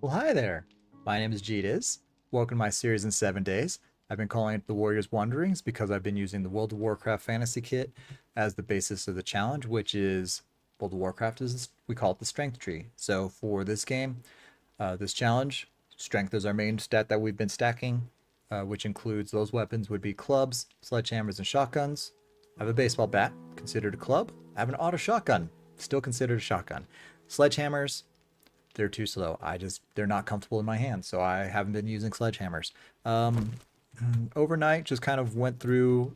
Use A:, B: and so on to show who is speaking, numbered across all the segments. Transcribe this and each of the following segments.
A: Well, hi there. My name is Jeetiz. Welcome to my series in 7 days. I've been calling it the Warrior's Wanderings because I've been using the World of Warcraft Fantasy Kit as the basis of the challenge, which is World of Warcraft is we call it the Strength Tree. So for this game, this challenge, Strength is our main stat that we've been stacking, which includes those weapons would be clubs, sledgehammers, and shotguns. I have a baseball bat, considered a club. I have an auto shotgun, still considered a shotgun. Sledgehammers, they're too slow. They're not comfortable in my hands, so I haven't been using sledgehammers. Overnight, just kind of went through,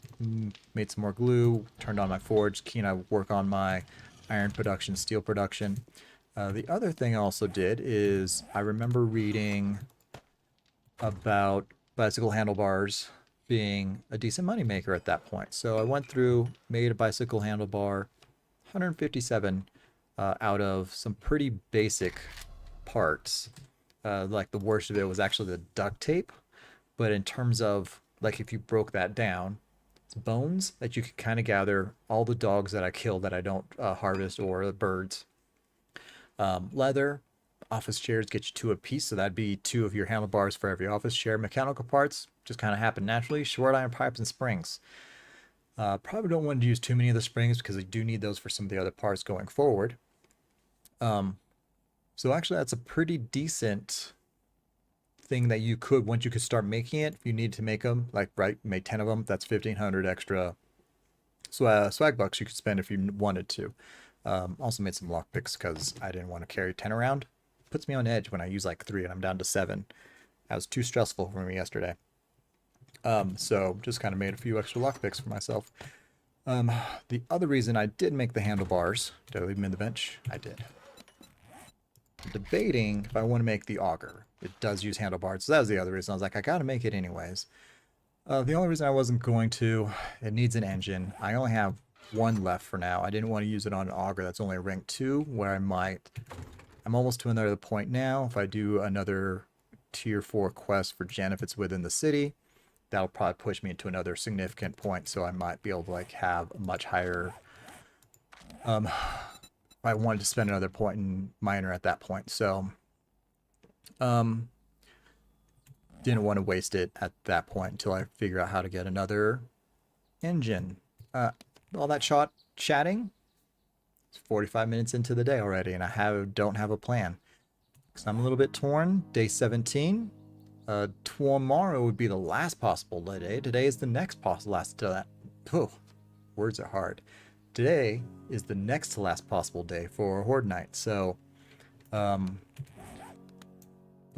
A: made some more glue, turned on my forge, keen I work on my iron production, steel production. The other thing I also did is I remember reading about bicycle handlebars being a decent moneymaker at that point. So I went through, made a bicycle handlebar, 157 out of some pretty basic parts. Like the worst of it was actually the duct tape. But in terms of like if you broke that down, it's bones that you could kind of gather, all the dogs that I kill that I don't harvest, or the birds. Leather, office chairs get you two a piece, so that'd be two of your handlebars for every office chair. Mechanical parts just kind of happen naturally. Short iron pipes and springs. Probably don't want to use too many of the springs because I do need those for some of the other parts going forward. So actually that's a pretty decent thing that you could, once you could start making it, if you need to make them, like, right, make 10 of them, that's 1,500 extra swag bucks you could spend if you wanted to. Also made some lockpicks because I didn't want to carry 10 around. Puts me on edge when I use like 3 and I'm down to 7. That was too stressful for me yesterday. So just kind of made a few extra lockpicks for myself. The other reason I did make the handlebars, did I leave them in the bench? I did. Debating if I want to make the auger. It does use handlebars, so that was the other reason. I was like, I gotta make it anyways. The only reason I wasn't going to, it needs an engine. I only have one left for now. I didn't want to use it on an auger that's only rank 2, where I'm almost to another point now. If I do another tier 4 quest for Jen, if it's within the city, that'll probably push me into another significant point, so I might be able to like have a much higher I wanted to spend another point in minor at that point. So didn't want to waste it at that point until I figure out how to get another engine. All that chatting, it's 45 minutes into the day already, and I don't have a plan. Because I'm a little bit torn. Day 17. Tomorrow would be the last possible day. Today is the next possible last. Oh, words are hard. Today is the next to last possible day for Horde Night. So, but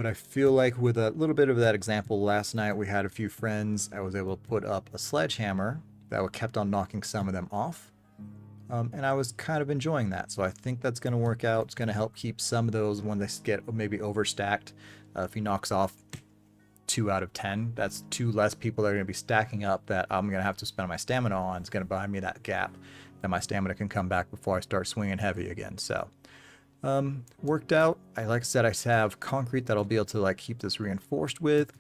A: I feel like with a little bit of that example, last night we had a few friends. I was able to put up a sledgehammer that kept on knocking some of them off. And I was kind of enjoying that. So I think that's going to work out. It's going to help keep some of those when they get maybe overstacked. If he knocks off 2 out of 10, that's 2 less people that are going to be stacking up that I'm going to have to spend my stamina on. It's going to buy me that gap that my stamina can come back before I start swinging heavy again. So worked out. Like I said, I have concrete that I'll be able to like keep this reinforced with.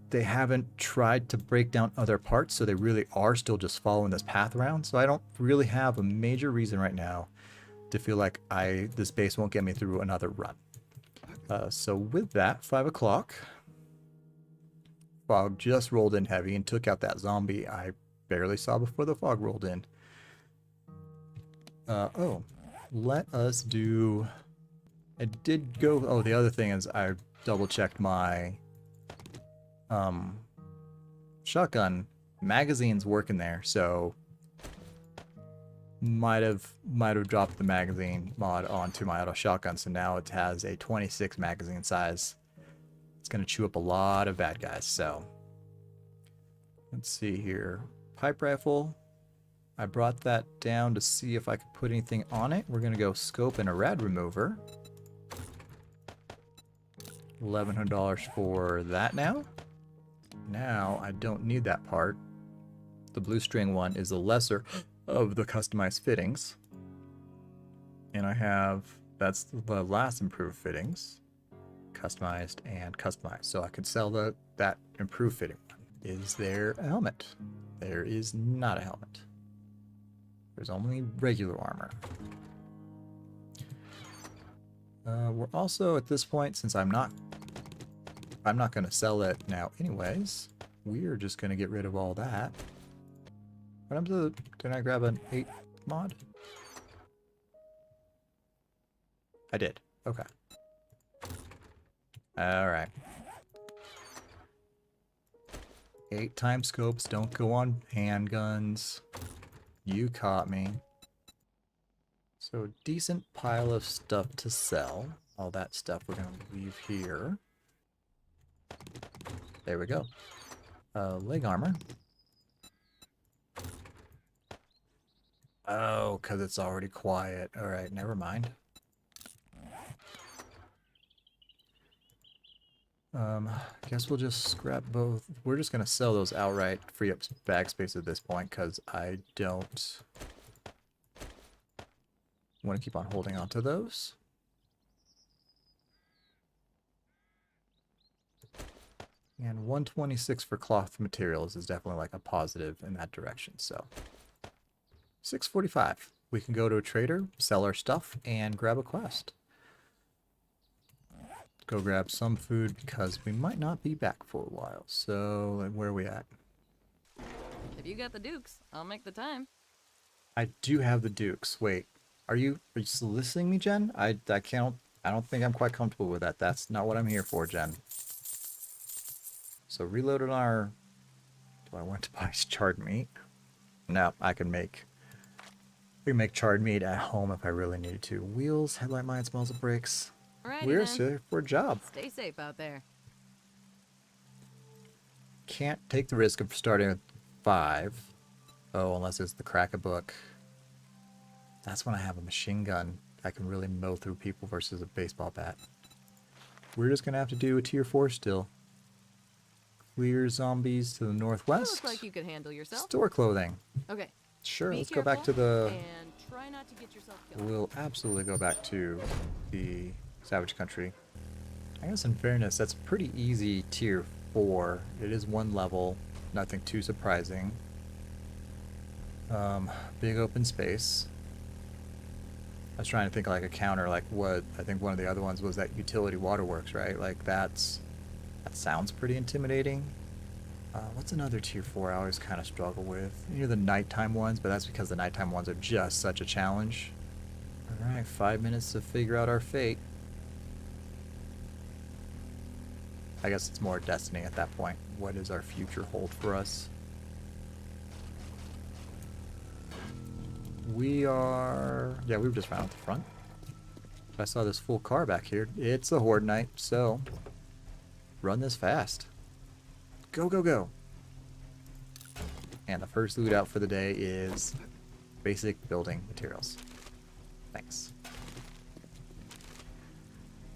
A: They haven't tried to break down other parts, so they really are still just following this path around. So I don't really have a major reason right now to feel like this base won't get me through another run. So with that, 5 o'clock, fog just rolled in heavy and took out that zombie I barely saw before the fog rolled in. Let us do... I did go... Oh, the other thing is I double-checked my shotgun. Magazine's working there, so might have dropped the magazine mod onto my auto shotgun, so now it has a 26 magazine size. It's going to chew up a lot of bad guys, so... Let's see here. Pipe rifle. I brought that down to see if I could put anything on it. We're going to go scope and a rad remover. $1,100 for that now. Now I don't need that part. The blue string one is the lesser of the customized fittings. And I have, that's the last improved fittings. Customized and customized. So I could sell that improved fitting one. Is there a helmet? There is not a helmet. There's only regular armor. We're also at this point, since I'm not going to sell it now anyways, we're just going to get rid of all that. What happened to the, did I grab an 8 mod? I did. Okay. Alright. 8 time scopes don't go on handguns. You caught me. So decent pile of stuff to sell. All that stuff we're going to leave here. There we go. Leg armor. Oh, because it's already quiet. Alright, never mind. Guess we'll just scrap both. We're just going to sell those outright, free up bag space at this point, because I don't want to keep on holding on to those. And 126 for cloth materials is definitely like a positive in that direction, so 645. We can go to a trader, sell our stuff, and grab a quest. Go grab some food because we might not be back for a while. So, where are we at?
B: If you got the dukes, I'll make the time.
A: I do have the dukes. Wait, are you soliciting me, Jen? I can't. I don't think I'm quite comfortable with that. That's not what I'm here for, Jen. So reloaded our. Do I want to buy charred meat? No, I can make. We can make charred meat at home if I really needed to. Wheels, headlight lights, muzzle brakes.
B: Alrighty
A: We're
B: then.
A: here for a job.
B: Stay safe out there.
A: Can't take the risk of starting with 5. Oh, unless it's the crack a book. That's when I have a machine gun. I can really mow through people versus a baseball bat. We're just gonna have to do a tier 4 still. Clear zombies to the
B: You
A: northwest.
B: look like you could handle yourself.
A: Store clothing.
B: Okay.
A: Sure,
B: Be
A: let's go back to
B: careful
A: the.
B: and try not to get yourself killed.
A: We'll absolutely go back to the Savage Country. I guess in fairness, that's pretty easy tier 4. It is 1 level, nothing too surprising. Big open space. I was trying to think like a counter, like what I think one of the other ones was that utility waterworks, right? Like that sounds pretty intimidating. What's another tier 4 I always kind of struggle with? You know, the nighttime ones, but that's because the nighttime ones are just such a challenge. Alright, 5 minutes to figure out our fate. I guess it's more destiny at that point. What does our future hold for us? We are... Yeah, we were just round at the front. I saw this full car back here. It's a horde night, so... Run this fast. Go, go, go. And the first loot out for the day is basic building materials. Thanks.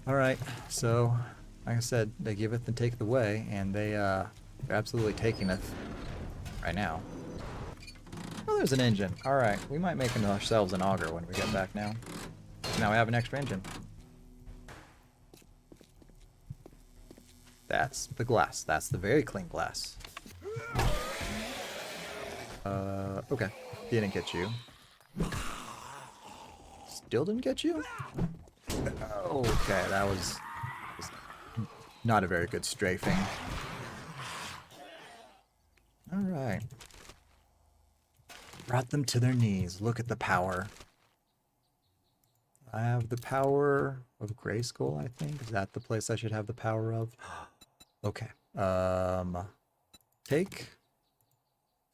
A: Alright, so... Like I said, they giveth and taketh away, and they're absolutely taking it right now. Oh, there's an engine. Alright, we might make ourselves an auger when we get back now. Now we have an extra engine. That's the glass. That's the very clean glass. Okay. Didn't get you. Still didn't get you? Okay, that was not a very good strafing. Alright. Brought them to their knees. Look at the power. I have the power of Grayskull, I think. Is that the place I should have the power of? Okay. Take.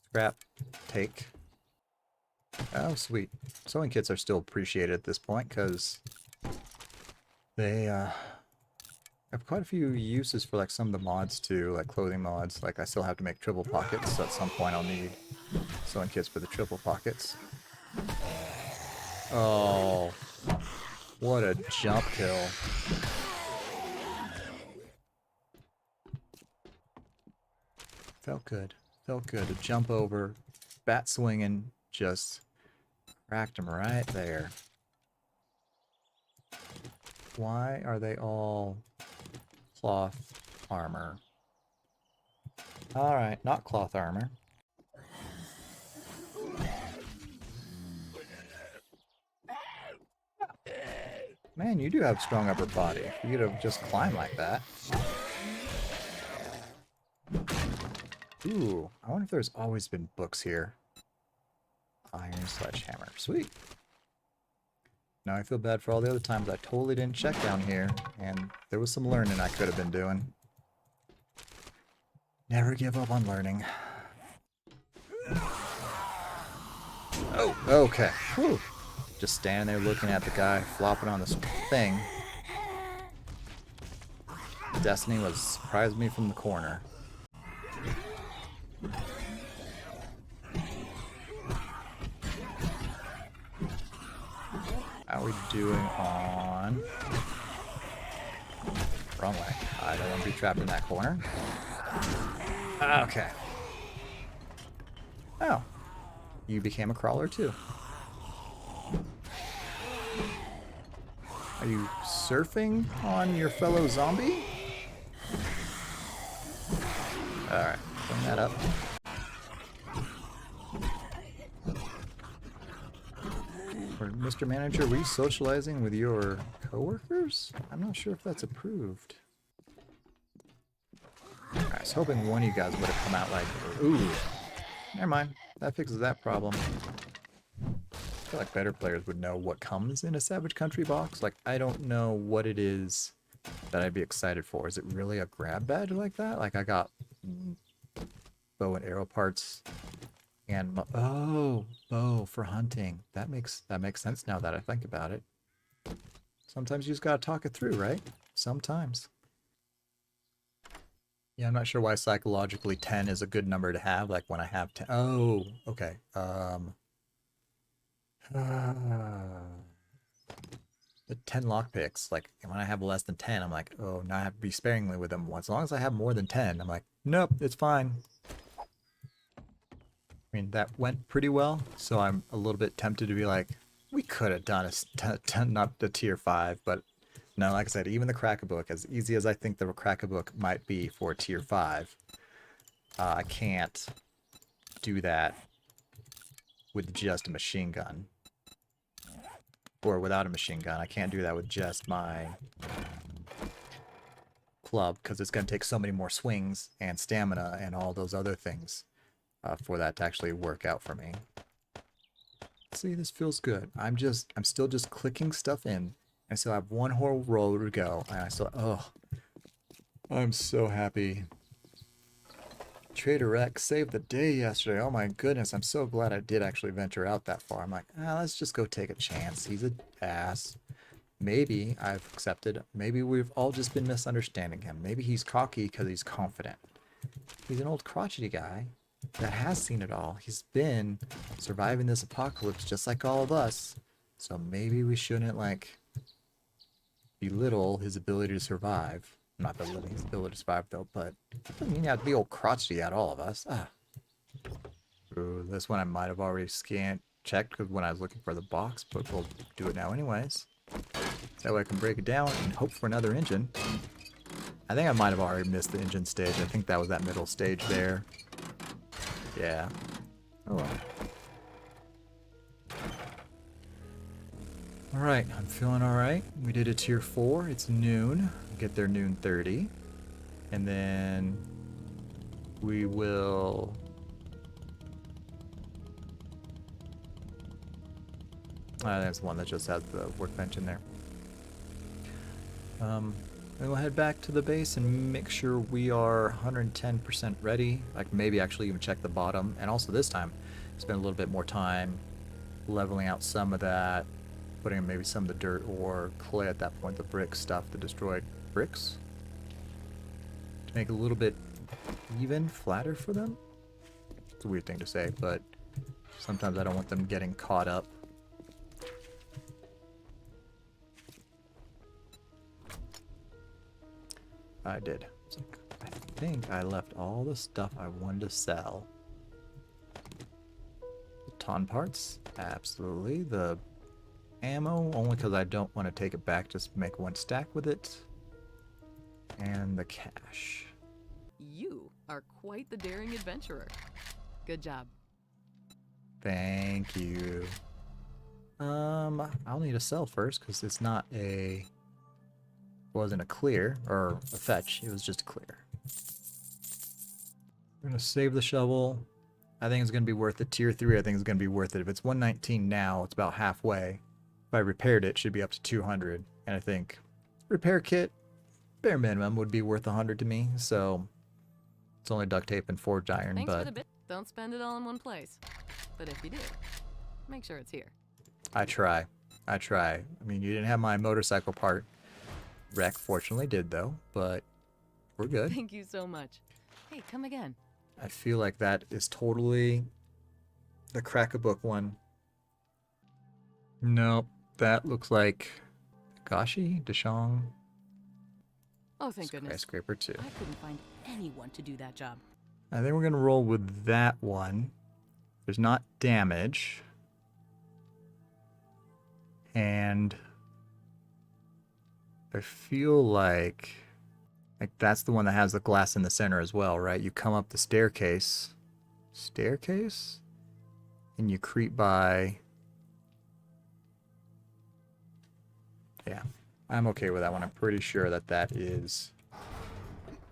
A: Scrap. Take. Oh, sweet. Sewing kits are still appreciated at this point, because they, have quite a few uses for like some of the mods too, like clothing mods. Like I still have to make triple pockets, so at some point I'll need sewing kits for the triple pockets. Oh, what a jump kill. Felt good. Felt good to jump over, bat swinging, just cracked him right there. Why are they all cloth armor? Alright, not cloth armor. Man, you do have strong upper body. For you to just climb like that. Ooh, I wonder if there's always been books here. Iron sledgehammer. Sweet. Now I feel bad for all the other times I totally didn't check down here, and there was some learning I could have been doing. Never give up on learning. Oh, okay. Whew. Just standing there looking at the guy flopping on this thing. Destiny was surprised me from the corner. How are we doing on... Wrong way. I don't want to be trapped in that corner. Okay. Oh. You became a crawler too. Are you surfing on your fellow zombie? Alright, clean that up. Mr. Manager, were you socializing with your coworkers? I'm not sure if that's approved. I was hoping one of you guys would have come out like, ooh, never mind. That fixes that problem. I feel like better players would know what comes in a Savage Country box. Like, I don't know what it is that I'd be excited for. Is it really a grab badge like that? Like, I got bow and arrow parts and bow for hunting. That makes sense now that I think about it. Sometimes you just gotta talk it through, right? Sometimes. Yeah, I'm not sure why psychologically 10 is a good number to have. Like when I have 10. Oh, okay. The 10 lockpicks. Like when I have less than 10, I'm like, oh, now I have to be sparingly with them. As long as I have more than 10, I'm like, nope, it's fine. I mean, that went pretty well, so I'm a little bit tempted to be like, we could have done not the tier 5, but no, like I said, even the Crack-a-Book, as easy as I think the Crack-a-Book might be for tier 5, I can't do that with just a machine gun. Or without a machine gun. I can't do that with just my club, because it's going to take so many more swings and stamina and all those other things for that to actually work out for me. See, this feels good. I'm still just clicking stuff in. I still have one whole row to go. And I still, oh, I'm so happy. Trader Rex saved the day yesterday. Oh my goodness, I'm so glad I did actually venture out that far. I'm like, let's just go take a chance. He's an ass. Maybe I've accepted. Maybe we've all just been misunderstanding him. Maybe he's cocky because he's confident. He's an old crotchety guy that has seen it all. He's been surviving this apocalypse just like all of us. So maybe we shouldn't, like, belittle his ability to survive. Not belittling his ability to survive, though, but it doesn't mean you have to be old crotchety at all of us. Ooh, this one I might have already checked because when I was looking for the box, but we'll do it now anyways. That way I can break it down and hope for another engine. I think I might have already missed the engine stage. I think that was that middle stage there. Yeah. Oh well. Alright, I'm feeling alright. We did a tier 4. It's noon. We'll get there noon 30. And then we will... there's one that just has the workbench in there. Then we'll head back to the base and make sure we are 110% ready. Like maybe actually even check the bottom. And also this time, spend a little bit more time leveling out some of that, putting in maybe some of the dirt or clay at that point, the brick stuff, the destroyed bricks. To make it a little bit even, flatter for them. It's a weird thing to say, but sometimes I don't want them getting caught up. I did. I think I left all the stuff I wanted to sell. The ton parts, absolutely. The ammo, only because I don't want to take it back, just make one stack with it. And the cash.
B: You are quite the daring adventurer. Good job.
A: Thank you. I'll need a sell first because it's not a, wasn't a clear or a fetch. It was just a clear. We're gonna save the shovel. I think it's gonna be worth it. Tier 3, I think it's gonna be worth it. If it's 119 now, it's about halfway. If I repaired it, it should be up to 200. And I think repair kit, bare minimum, would be worth 100 to me. So it's only duct tape and forged iron,
B: Thanks for
A: but
B: the bit. Don't spend it all in one place. But if you do, make sure it's here.
A: I try. I try. I mean, you didn't have my motorcycle part. Wreck fortunately did though, but we're good.
B: Thank you so much. Hey, come again.
A: I feel like that is totally the crack-a-book one. Nope, that looks like Gashi, Dashong,
B: Oh, thank goodness.
A: Skyscraper 2.
B: I couldn't find anyone to do that job.
A: I think we're gonna roll with that one. There's not damage. And I feel like that's the one that has the glass in the center as well, right? You come up the staircase, and you creep by. Yeah, I'm okay with that one. I'm pretty sure that that is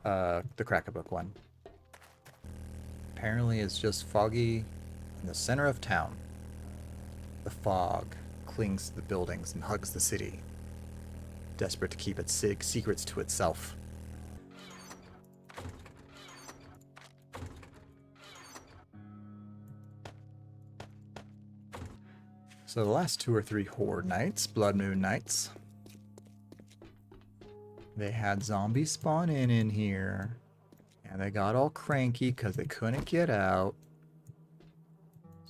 A: the crack-a-book one. Apparently it's just foggy in the center of town. The fog clings to the buildings and hugs the city, desperate to keep its secrets to itself. So the last 2 or 3 Horde nights, Blood Moon nights, they had zombies spawn in here, and they got all cranky because they couldn't get out.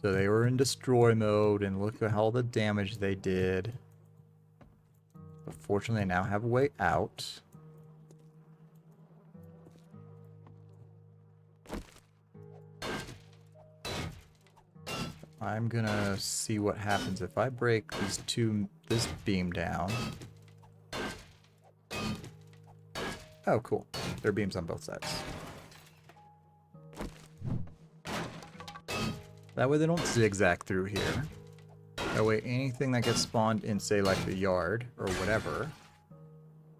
A: So they were in destroy mode, and look at all the damage they did. But fortunately, they now have a way out. I'm gonna see what happens if I break this beam down. Oh, cool. There are beams on both sides. That way they don't zigzag through here. That way anything that gets spawned in, say, like the yard or whatever,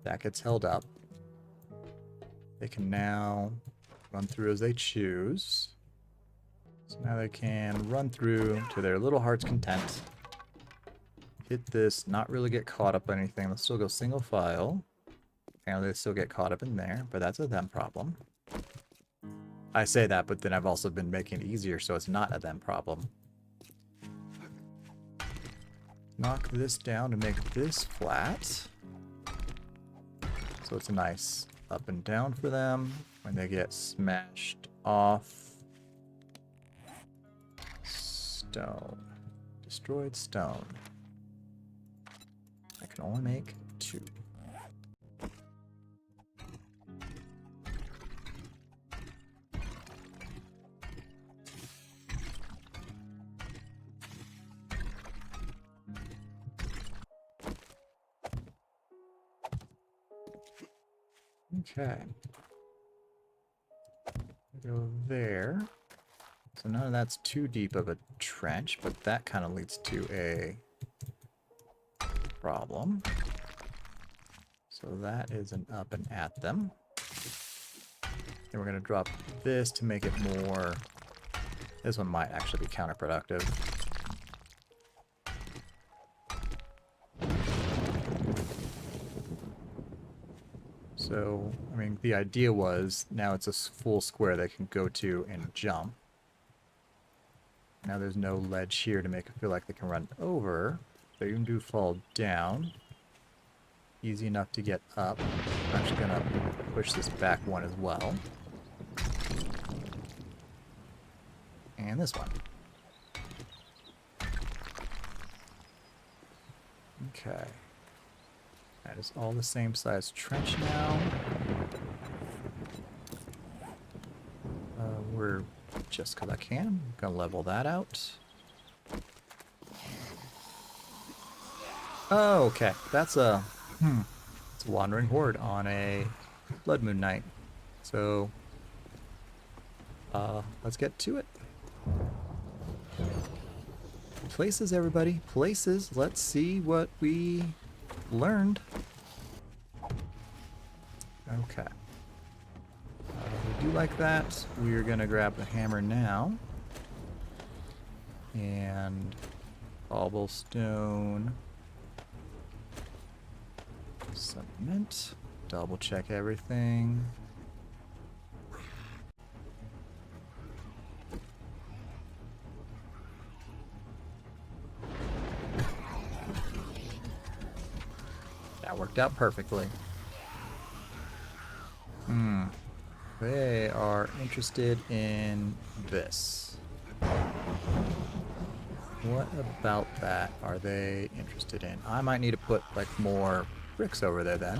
A: that gets held up. They can now run through as they choose. So now they can run through to their little heart's content. Hit this, not really get caught up in anything. Let's still go single file. Apparently they still get caught up in there, but that's a them problem. I say that, but then I've also been making it easier so it's not a them problem. Knock this down to make this flat. So it's a nice up and down for them when they get smashed off. Stone. Destroyed stone. I can only make 2. Okay. Go there. So none of that's too deep of a trench, but that kind of leads to a problem. So that is an up and at them. Then we're going to drop this to make it more... This one might actually be counterproductive. So, I mean, the idea was now it's a full square they can go to and jump. Now there's no ledge here to make it feel like they can run over. They even do fall down. Easy enough to get up. I'm actually going to push this back one as well. And this one. Okay. That is all the same size trench now. We're just because I can. I'm gonna level that out. Oh, okay. That's a it's a wandering horde on a blood moon night. So let's get to it. Places, everybody. Places. Let's see what we learned. Okay. We do like that. We're going to grab the hammer now. And cobblestone. Cement. Double check everything. That worked out perfectly. They are interested in this. What about that are they interested in? I might need to put like more bricks over there then.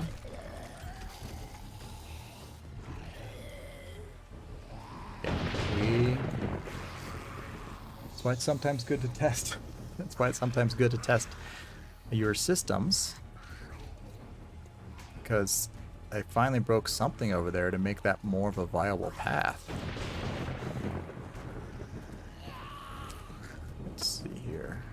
A: Yeah, that's why it's sometimes good to test. That's why it's sometimes good to test your systems. Because I finally broke something over there to make that more of a viable path. Let's see here.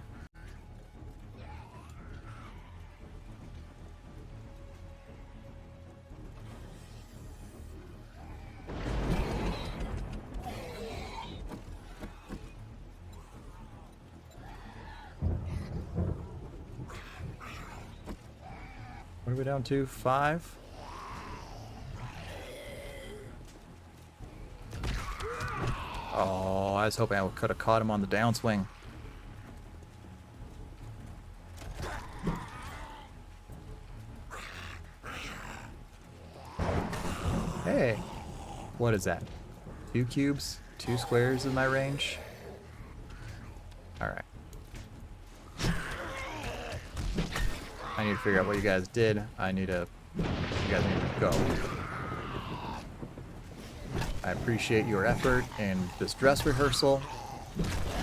A: What are we down to? 5? Oh, I was hoping I could have caught him on the downswing. Hey, what is that? 2 cubes? 2 squares in my range? Alright. I need to figure out what you guys did. You guys need to go. I appreciate your effort in this dress rehearsal.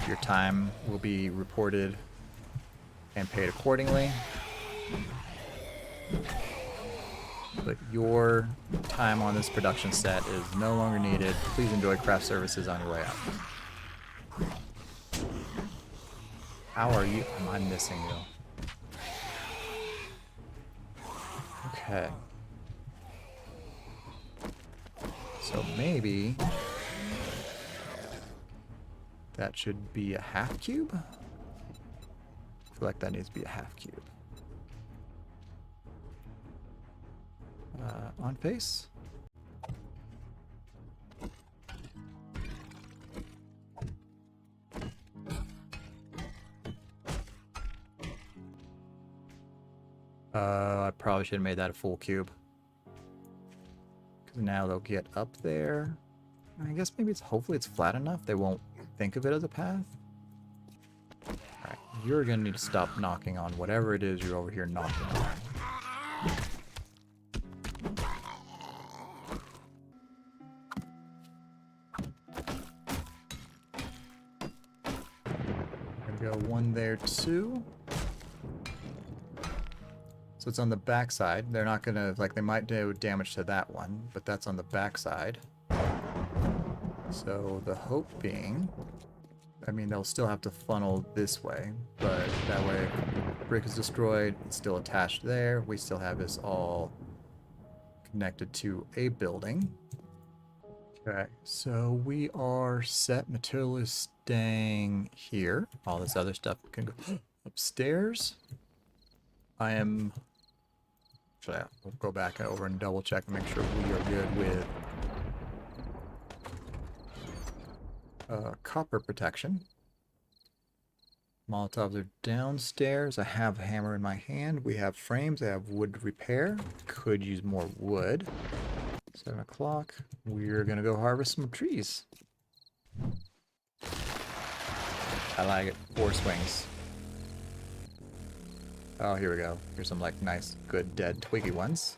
A: Your time will be reported and paid accordingly. But your time on this production set is no longer needed. Please enjoy craft services on your way out. How are you? I'm missing you. Okay. So maybe that should be a half cube? I feel like that needs to be a half cube. On face. I probably should have made that a full cube. Because now they'll get up there. I guess maybe hopefully it's flat enough they won't think of it as a path. Alright, you're gonna need to stop knocking on whatever it is you're over here knocking on. There we go, 1 there too. So it's on the back side. They're not gonna, like, they might do damage to that one, but that's on the back side. So the hope being, I mean, they'll still have to funnel this way, but that way, brick is destroyed, it's still attached there. We still have this all connected to a building. Okay, so we are set. Material is staying here. All this other stuff can go upstairs. I am... Actually, we'll go back over and double check and make sure we are good with copper protection. Molotovs are downstairs. I have a hammer in my hand. We have frames. I have wood repair. Could use more wood. 7 o'clock. We're gonna go harvest some trees. I like it. 4 swings. Oh, here we go. Here's some, like, nice, good, dead, twiggy ones.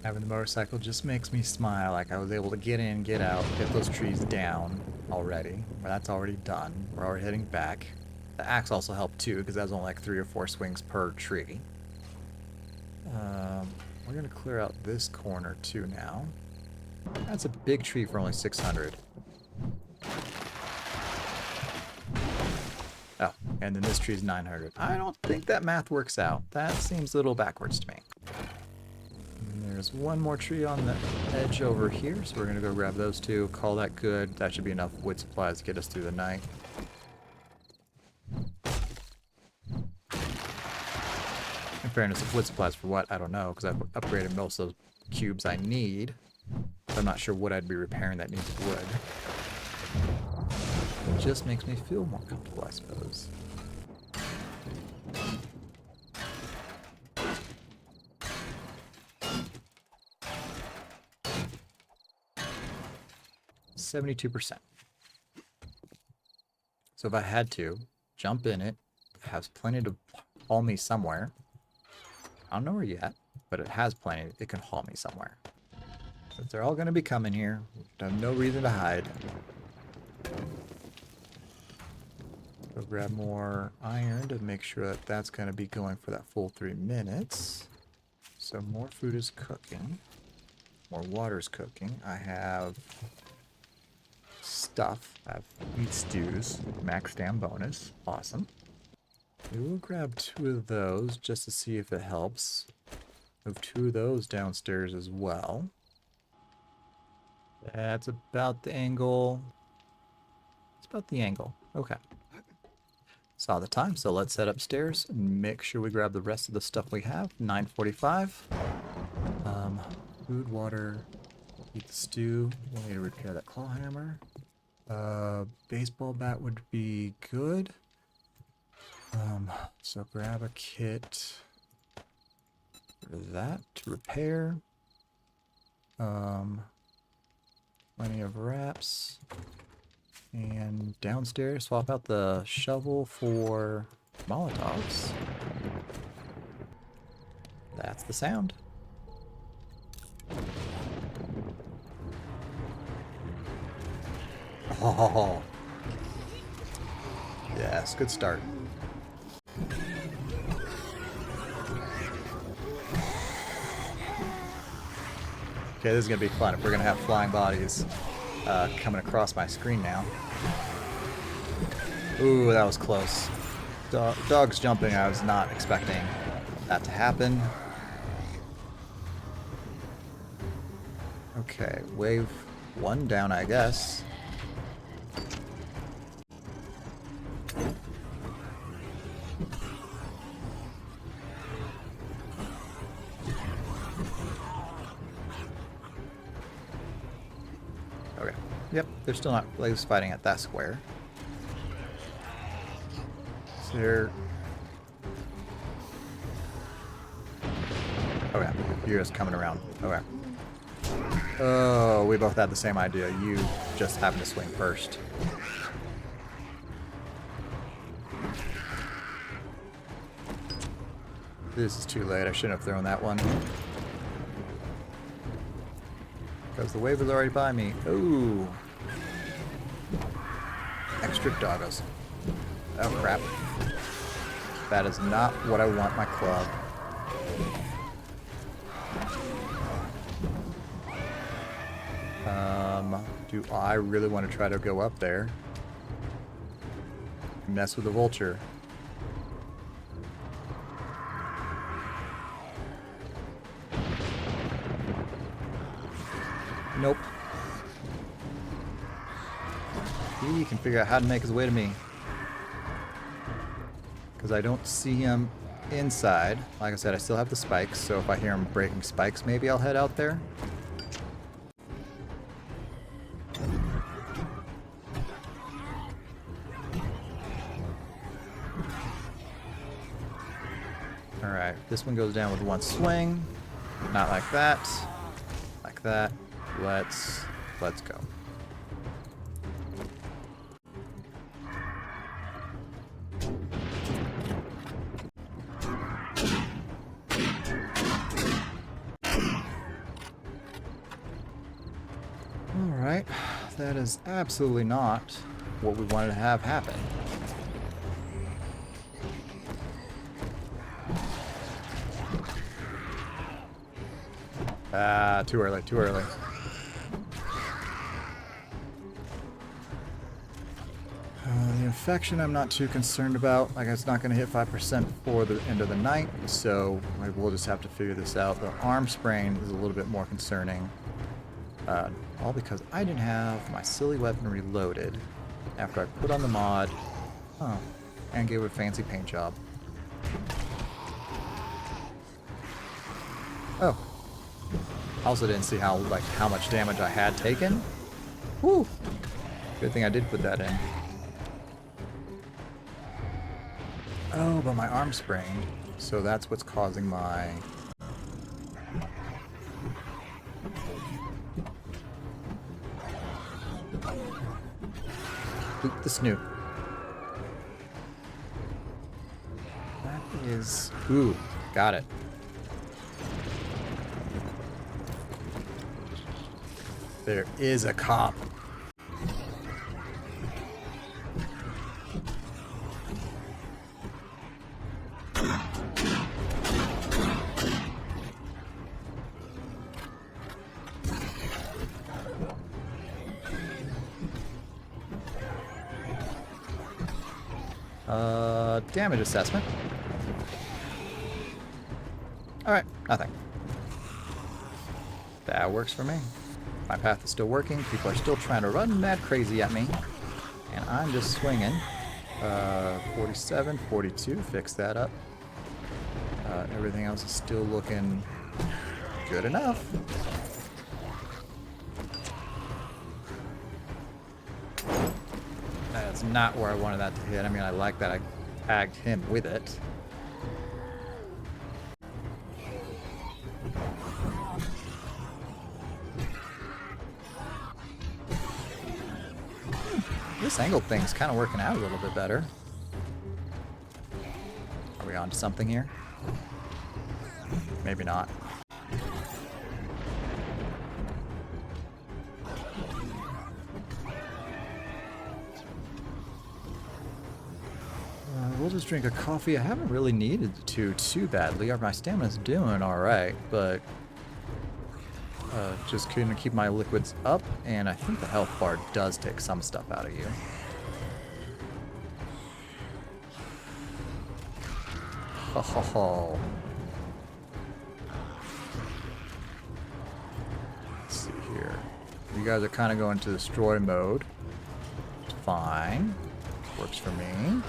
A: Having the motorcycle just makes me smile. Like, I was able to get in, get out, get those trees down already. Well, that's already done. We're already heading back. The axe also helped too, because that was only like 3 or 4 swings per tree. We're going to clear out this corner too now. That's a big tree for only 600. Oh, and then this tree is 900. I don't think that math works out. That seems a little backwards to me. And there's one more tree on the edge over here, so we're going to go grab those two. Call that good. That should be enough wood supplies to get us through the night. In fairness, wood supplies for what? I don't know, because I've upgraded most of those cubes I need. So I'm not sure what I'd be repairing that needs wood. It just makes me feel more comfortable, I suppose. %. So if I had to jump in it, it has plenty to haul me somewhere. I don't know where yet, but it has plenty. It can haul me somewhere. Since they're all going to be coming here, I have no reason to hide. Go grab more iron to make sure that that's going to be going for that full 3 minutes. So more food is cooking. More water is cooking. I have stuff. I have meat stews. Max stam bonus. Awesome. We will grab 2 of those just to see if it helps. Move 2 of those downstairs as well. That's about the angle. It's about the angle. Okay. Saw the time, so let's head upstairs and make sure we grab the rest of the stuff we have. 9:45. Food, water, eat the stew. We'll need to repair that claw hammer. Baseball bat would be good. So grab a kit for that to repair. Plenty of wraps. And downstairs, swap out the shovel for Molotovs. That's the sound. Oh, yes, good start. Okay, this is gonna be fun if we're gonna have flying bodies coming across my screen now. Ooh, that was close. Dog's jumping. I was not expecting that to happen. Okay, wave 1 down, I guess. Okay. Yep, they're still not legs fighting at that square. So they're... Okay, you're just coming around. Okay. Oh, we both had the same idea. You just happened to swing first. This is too late. I shouldn't have thrown that one. Because the wave was already by me. Ooh. Extra doggos. Oh, crap. That is not what I want my club. Do I really want to try to go up there? Mess with the vulture. Nope. He can figure out how to make his way to me. Because I don't see him inside. Like I said, I still have the spikes, so if I hear him breaking spikes, maybe I'll head out there. Alright, this one goes down with 1 swing. Not like that. Like that. Let's go. Alright, that is absolutely not what we wanted to have happen. Ah, too early, too early. The infection I'm not too concerned about. Like, it's not going to hit 5% before the end of the night, so we'll just have to figure this out. The arm sprain is a little bit more concerning. All because I didn't have my silly weapon reloaded after I put on the mod. Oh, and gave it a fancy paint job. Oh. Also didn't see how much damage I had taken. Whew. Good thing I did put that in. Oh, but my arm sprained. So that's what's causing my... Boot the snoot. That is... Ooh, got it. There is a cop. Damage assessment. Alright, nothing. That works for me. My path is still working. People are still trying to run mad crazy at me. And I'm just swinging. 47, 42, fix that up. Everything else is still looking good enough. That's not where I wanted that to hit. I mean, I like that I tagged him with it. This angle thing's kind of working out a little bit better. Are we on to something here? Maybe not. We'll just drink a coffee. I haven't really needed to too badly. My stamina's doing alright, but just couldn't keep my liquids up, and I think the health bar does take some stuff out of you. Ho ho ho. Let's see here. You guys are kind of going to destroy mode. Fine. Works for me.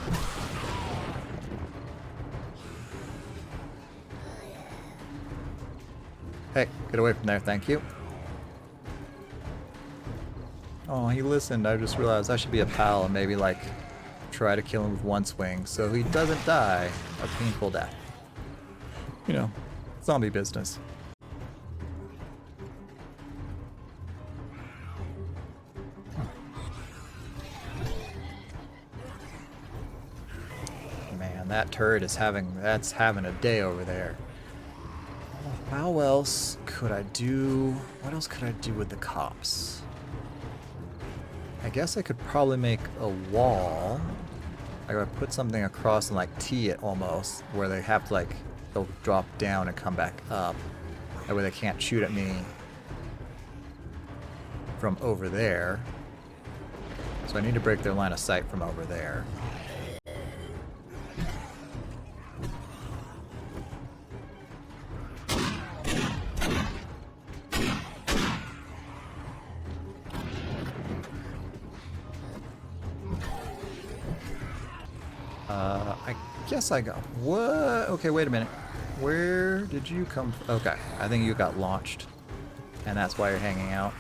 A: Hey, get away from there, thank you. Oh, he listened. I just realized I should be a pal and maybe, like, try to kill him with one swing so he doesn't die a painful death. You know, zombie business. Man, that turret is having a day over there. How else could I do... What else could I do with the cops? I guess I could probably make a wall. I could put something across and like tee it almost, where they have to like, they'll drop down and come back up. That way they can't shoot at me from over there. So I need to break their line of sight from over there. I guess I got... What? Okay, wait a minute. Where did you come from? Okay, I think you got launched. And that's why you're hanging out.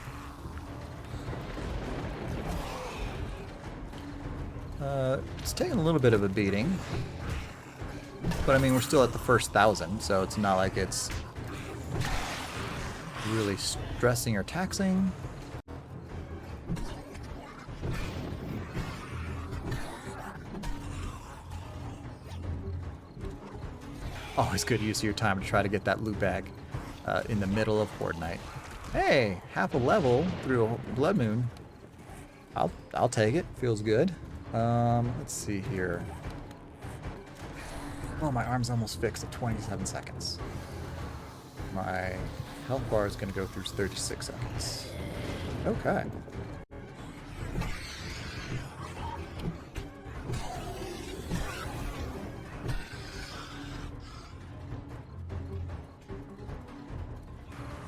A: It's taking a little bit of a beating. But I mean, we're still at the first 1,000, so it's not like it's really stressing or taxing. Always good use of your time to try to get that loot bag in the middle of Horde Night. Hey, half a level through a Blood Moon. I'll take it. Feels good. Let's see here. Oh, my arm's almost fixed at 27 seconds. My Health bar is going to go through 36 seconds. Okay.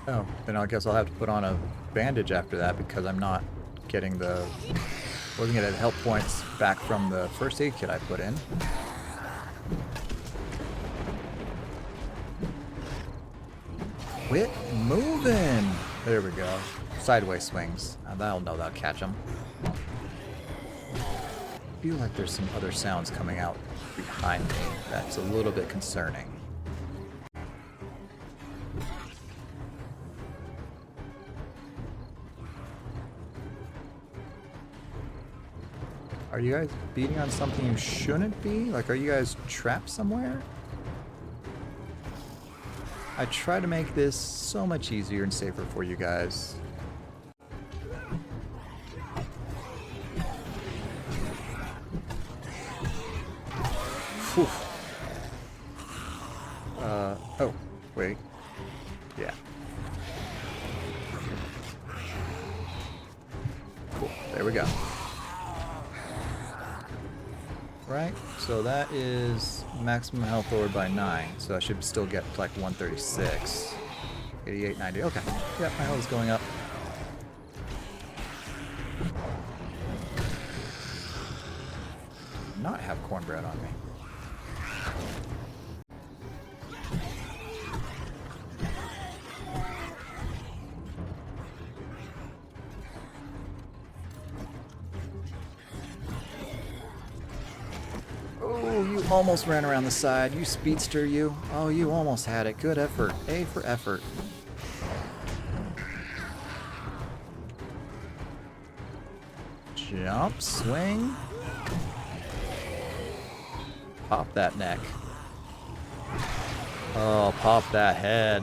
A: Oh, then I guess I'll have to put on a bandage after that because I'm not getting the... wasn't getting health points back from the first aid kit I put in. Quit moving! There we go. Sideways swings. That'll catch him. I feel like there's some other sounds coming out behind me. That's a little bit concerning. Are you guys beating on something you shouldn't be? Like, are you guys trapped somewhere? I try to make this so much easier and safer for you guys. Whew. Oh, wait. Yeah. Cool, there we go. Right, so that is maximum health lowered by 9, so I should still get like 136. 88, 90, okay. Yep, my health is going up. Not have cornbread on me. Oh, you almost ran around the side. You speedster, you. Oh, you almost had it. Good effort. A for effort. Jump, swing. Pop that neck. Oh, pop that head.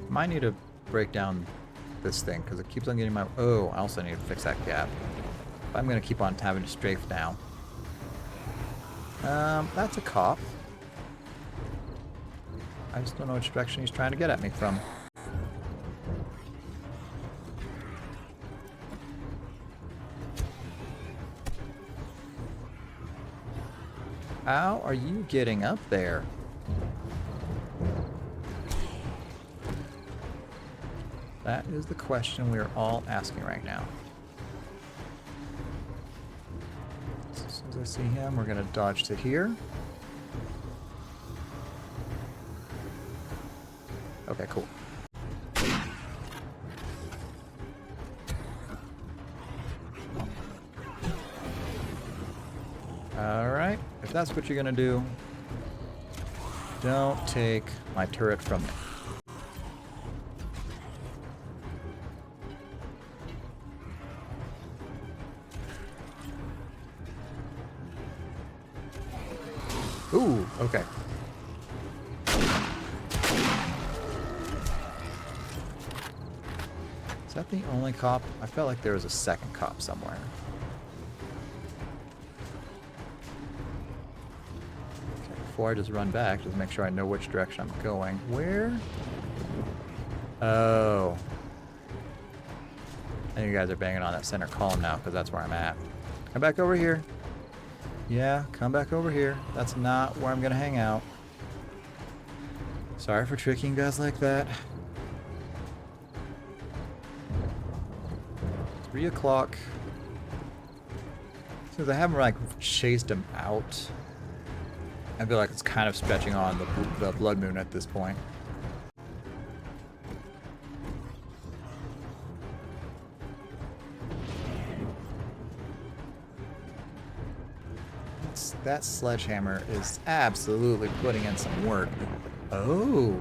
A: Might need to break down this thing because it keeps on getting my... Oh, I also need to fix that gap. I'm going to keep on having to strafe now. That's a cop. I just don't know which direction he's trying to get at me from. How are you getting up there? That is the question we are all asking right now. So as soon as I see him, we're going to dodge to here. Okay, cool. Alright, if that's what you're going to do, don't take my turret from me. Ooh, okay. Is that the only cop? I felt like there was a second cop somewhere. Okay, before I just run back, just make sure I know which direction I'm going. Where? Oh. I think you guys are banging on that center column now, because that's where I'm at. Come back over here. Yeah, come back over here. That's not where I'm gonna hang out. Sorry for tricking you guys like that. 3 o'clock. Since I haven't like chased him out, I feel like it's kind of stretching on the blood moon at this point. That sledgehammer is absolutely putting in some work. Oh.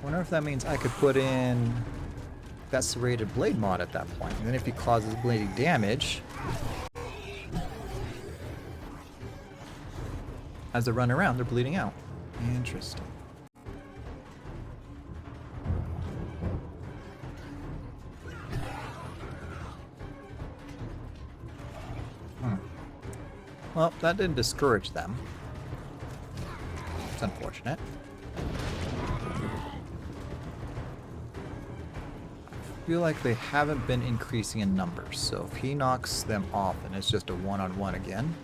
A: Wonder if that means I could put in that serrated blade mod at that point. And then if he causes blading damage, as they run around, they're bleeding out. Interesting. Well, that didn't discourage them. That's unfortunate. I feel like they haven't been increasing in numbers, so if he knocks them off and it's just a one-on-one again.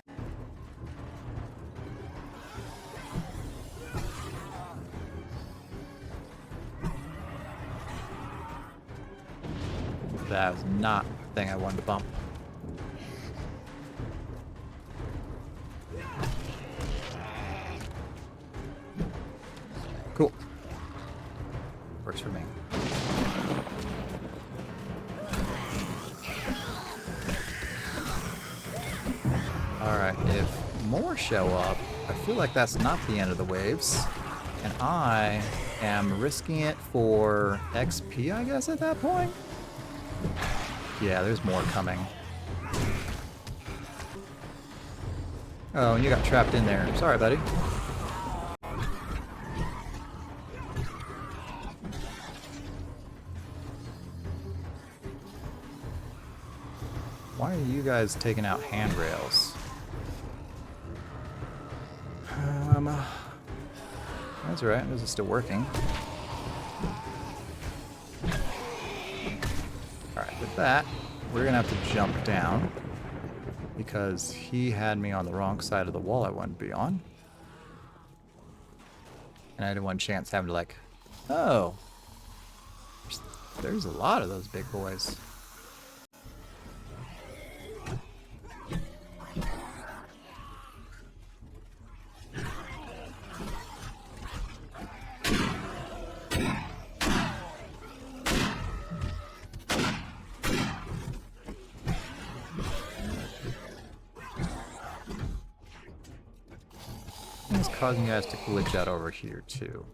A: That was not the thing I wanted to bump. Cool. Works for me. Alright, if more show up, I feel like that's not the end of the waves. And I am risking it for XP, I guess, at that point? Yeah, there's more coming. Oh, and you got trapped in there. Sorry, buddy. Why are you guys taking out handrails? That's right, this is still working. Alright, with that, we're gonna have to jump down because he had me on the wrong side of the wall I wanted to be on. And I had one chance having to like, oh, there's a lot of those big boys. It's causing you guys to glitch out over here too.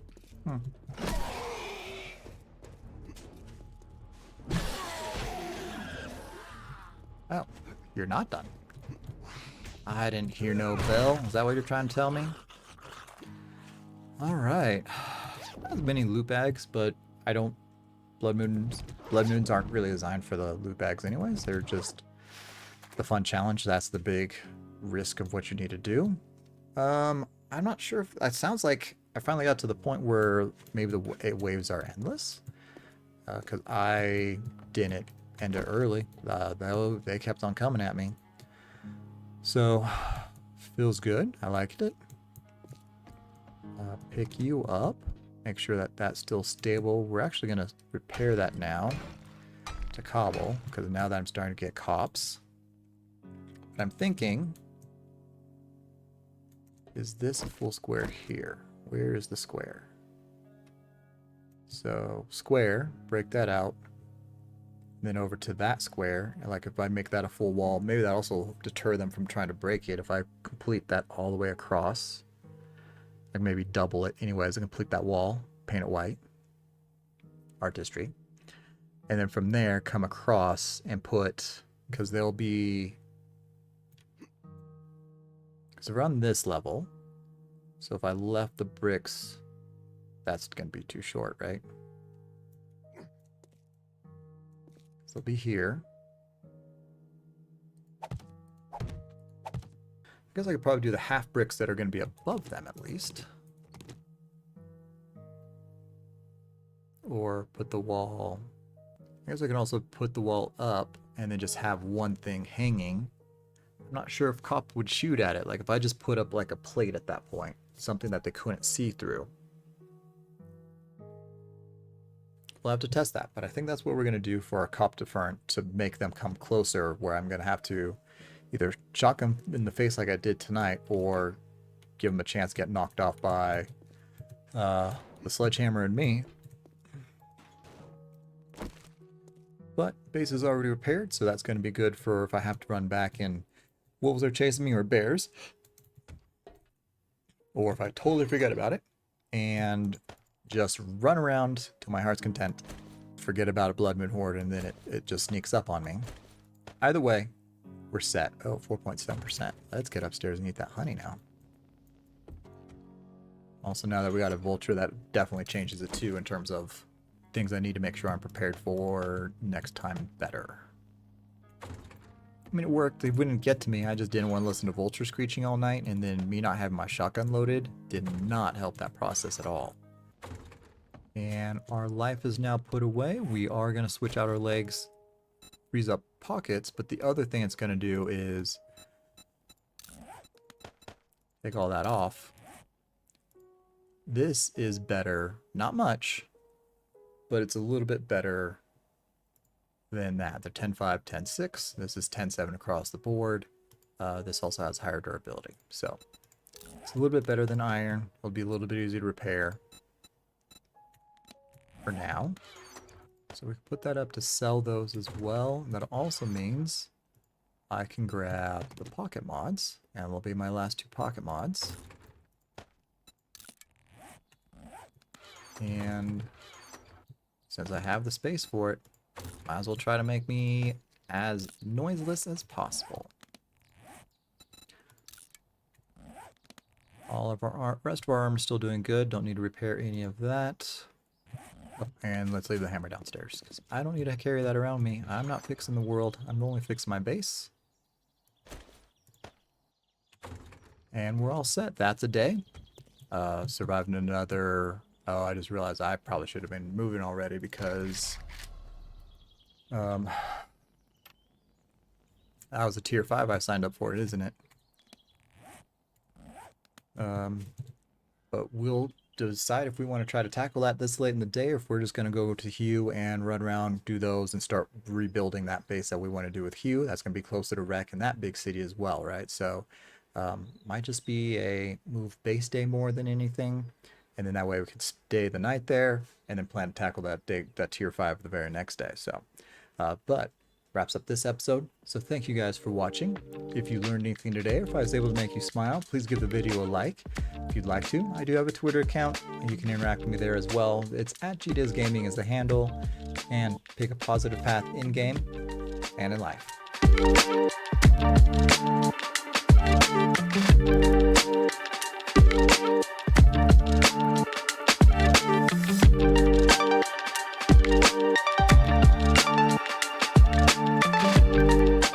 A: Oh, you're not done. I didn't hear no bell. Is that what you're trying to tell me? Alright. Not as many loot bags, but I don't... Blood moons aren't really designed for the loot bags anyways. They're just the fun challenge. That's the big risk of what you need to do. I'm not sure if... It sounds like I finally got to the point where maybe the waves are endless. Because I didn't end it early. They kept on coming at me. So, feels good. I liked it. Pick you up. Make sure that that's still stable. We're actually going to repair that now to cobble. Because now that I'm starting to get cops. But I'm thinking... Is this a full square here? Where is the square? So, square, break that out. Then over to that square. And like if I make that a full wall, maybe that also deter them from trying to break it. If I complete that all the way across, like maybe double it anyways, and complete that wall, paint it white. Artistry. And then from there, come across and put, because they'll be... So around this level, so if I left the bricks, that's going to be too short, right? So it'll be here. I guess I could probably do the half bricks that are going to be above them at least. Or put the wall... I guess I can also put the wall up and then just have one thing hanging. I'm not sure if cop would shoot at it. Like if I just put up like a plate at that point, something that they couldn't see through. We'll have to test that, but I think that's what we're going to do for our cop deferrent to make them come closer, where I'm going to have to either shock them in the face like I did tonight or give them a chance to get knocked off by the sledgehammer and me. But base is already repaired, so that's going to be good for if I have to run back and wolves are chasing me or bears. Or if I totally forget about it and just run around to my heart's content, forget about a blood moon horde, and then it just sneaks up on me. Either way, we're set. Oh, 4.7%. Let's get upstairs and eat that honey now. Also, now that we got a vulture, that definitely changes it too in terms of things I need to make sure I'm prepared for next time better. I mean, it worked. They wouldn't get to me. I just didn't want to listen to vultures screeching all night, and then me not having my shotgun loaded did not help that process at all. And our life is now put away. We are going to switch out our legs, freeze up pockets, but the other thing it's going to do is take all that off. This is better, not much, but it's a little bit better than that. They're 10.5, 10.6. This is 10.7 across the board. This also has higher durability. So it's a little bit better than iron. It'll be a little bit easier to repair for now. So we can put that up to sell those as well. And that also means I can grab the pocket mods, and will be my last 2 pocket mods. And since I have the space for it, might as well try to make me as noiseless as possible. All of our rest of our armor is still doing good. Don't need to repair any of that. Oh, and let's leave the hammer downstairs, because I don't need to carry that around me. I'm not fixing the world. I'm only fixing my base. And we're all set. That's a day. Surviving another... Oh, I just realized I probably should have been moving already, because... that was a tier 5 I signed up for, isn't it? But we'll decide if we want to try to tackle that this late in the day, or if we're just going to go to Hugh and run around, do those, and start rebuilding that base that we want to do with Hugh. That's going to be closer to Wreck in that big city as well, right? So, might just be a move base day more than anything. And then that way we can stay the night there, and then plan to tackle that tier 5 the very next day. So, but wraps up this episode. So thank you guys for watching. If you learned anything today, or if I was able to make you smile, please give the video a like. If you'd like to, I do have a Twitter account, and you can interact with me there as well. It's @GDizGaming is the handle, and pick a positive path in game and in life.